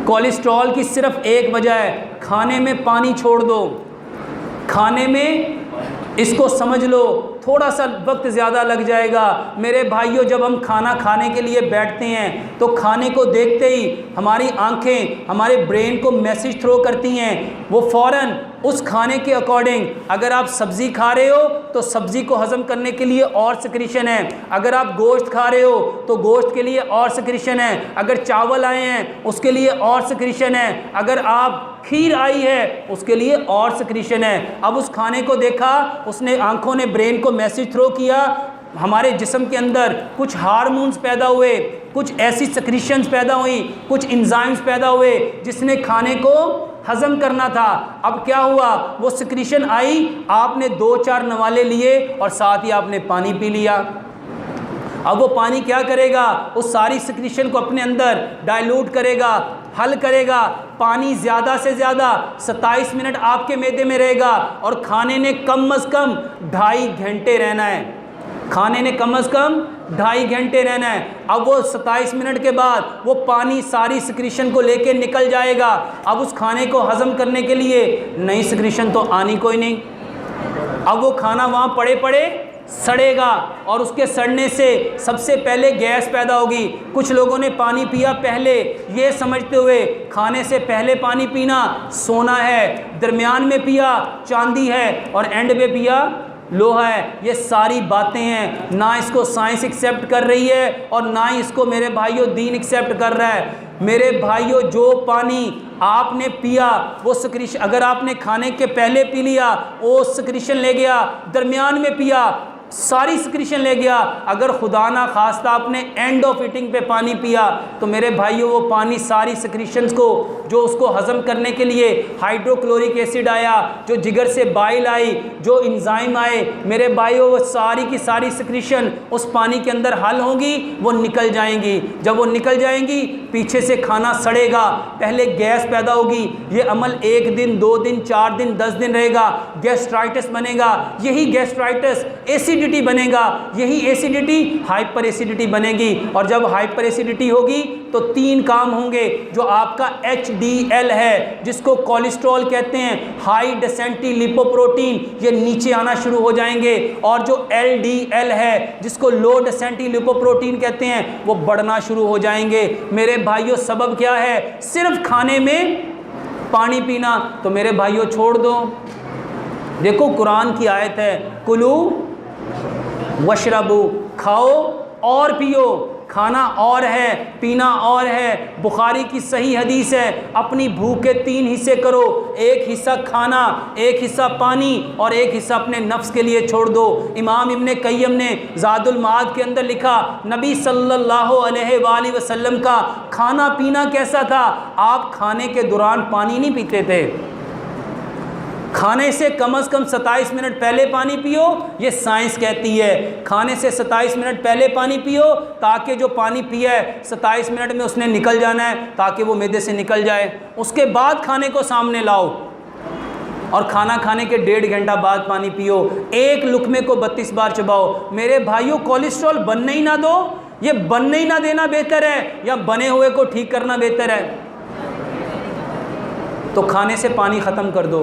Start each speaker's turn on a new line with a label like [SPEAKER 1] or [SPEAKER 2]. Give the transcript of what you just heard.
[SPEAKER 1] Cholesterol की सिर्फ एक वजह है, खाने में पानी छोड़ दो। खाने में, इसको समझ लो, थोड़ा सा वक्त ज़्यादा लग जाएगा। मेरे भाइयों, जब हम खाना खाने के लिए बैठते हैं तो खाने को देखते ही हमारी आंखें हमारे ब्रेन को मैसेज थ्रो करती हैं, वो फ़ौरन उस खाने के अकॉर्डिंग, अगर आप सब्ज़ी खा रहे हो तो सब्ज़ी को हज़म करने के लिए और सिक्रीशन है, अगर आप गोश्त खा रहे हो तो गोश्त के लिए और सिक्रीशन है, अगर चावल आए हैं उसके लिए और सिक्रीशन है, अगर आप खीर आई है उसके लिए और सिक्रीशन है। अब उस खाने को देखा, उसने, आंखों ने ब्रेन को मैसेज थ्रो किया, हमारे जिस्म के अंदर कुछ हार्मोन्स पैदा हुए, कुछ ऐसी सिक्रीशंस पैदा हुई, कुछ एंजाइम्स पैदा हुए जिसने खाने को हज़म करना था। अब क्या हुआ, वो सिक्रीशन आई, आपने 2-4 नवाले लिए और साथ ही आपने पानी पी लिया। अब वो पानी क्या करेगा, उस सारी सिक्रीशन को अपने अंदर डाइल्यूट करेगा, हल करेगा। पानी ज़्यादा से ज़्यादा 27 मिनट आपके मैदे में रहेगा और खाने ने कम अज़ कम 2.5 घंटे रहना है। खाने ने कम अज़ कम 2.5 घंटे रहना है। अब वो 27 मिनट के बाद वो पानी सारी सिक्रीशन को लेके निकल जाएगा। अब उस खाने को हज़म करने के लिए नई सिक्रीशन तो आनी कोई नहीं। अब वो खाना वहाँ पड़े पड़े सड़ेगा और उसके सड़ने से सबसे पहले गैस पैदा होगी। कुछ लोगों ने पानी पिया पहले, ये समझते हुए खाने से पहले पानी पीना सोना है, दरमियान में पिया चांदी है और एंड में पिया लोहा है। ये सारी बातें हैं, ना इसको साइंस एक्सेप्ट कर रही है और ना ही इसको मेरे भाइयों दीन एक्सेप्ट कर रहा है। मेरे भाइयों, जो पानी आपने पिया वो सिक्रीशन, अगर आपने खाने के पहले पी लिया वो सिक्रीशन ले गया, दरमियान में पिया सारी सिक्रीशन ले गया, अगर खुदा ना खास्ता आपने एंड ऑफ ईटिंग पे पानी पिया तो मेरे भाइयों वो पानी सारी सिक्रीशंस को, जो उसको हज़म करने के लिए हाइड्रोक्लोरिक एसिड आया, जो जिगर से बाइल आई, जो इंजाइम आए, मेरे भाइयों वो सारी की सारी सिक्रीशन उस पानी के अंदर हल होगी, वो निकल जाएंगी। जब वो निकल जाएंगी पीछे से खाना सड़ेगा, पहले गैस पैदा होगी। ये अमल 1 दिन 2 दिन 4 दिन 10 दिन रहेगा, गैस्ट्राइटिस बनेगा। यही गैस्ट्राइटिस एसिडिटी बनेगा, यही एसिडिटी हाइपर एसिडिटी बनेगी। और जब हाइपर एसिडिटी होगी तो 3 काम होंगे। जो आपका HDL है, जिसको कोलेस्ट्रॉल कहते हैं, हाई डेंसिटी लिपोप्रोटीन, ये नीचे आना शुरू हो जाएंगे। और जो LDL है, जिसको लो डेंसिटी लिपोप्रोटीन कहते हैं, वो बढ़ना शुरू हो जाएंगे। मेरे भाइयों, सबब क्या है? सिर्फ खाने में पानी पीना। तो मेरे भाइयों छोड़ दो। देखो कुरान की आयत है, कुलू वशरबू, खाओ और पियो। खाना और है, पीना और है। बुखारी की सही हदीस है, अपनी भूख के 3 हिस्से करो, एक हिस्सा खाना, एक हिस्सा पानी और एक हिस्सा अपने नफ्स के लिए छोड़ दो। इमाम इब्ने कय्यम ने ज़ादुल माद के अंदर लिखा, नबी सल्लल्लाहु अलैहि वसल्लम का खाना पीना कैसा था? आप खाने के दौरान पानी नहीं पीते थे, खाने से कम से कम 27 मिनट पहले पानी पियो। ये साइंस कहती है खाने से 27 मिनट पहले पानी पियो, ताकि जो पानी पिया है 27 मिनट में उसने निकल जाना है, ताकि वो मैदे से निकल जाए। उसके बाद खाने को सामने लाओ और खाना खाने के 1.5 घंटा बाद पानी पियो। एक लुकमे को 32 बार चबाओ। मेरे भाइयों, कोलेस्ट्रॉल बनने ही ना दो। ये बनने ही ना देना बेहतर है या बने हुए को ठीक करना बेहतर है? तो खाने से पानी ख़त्म कर दो।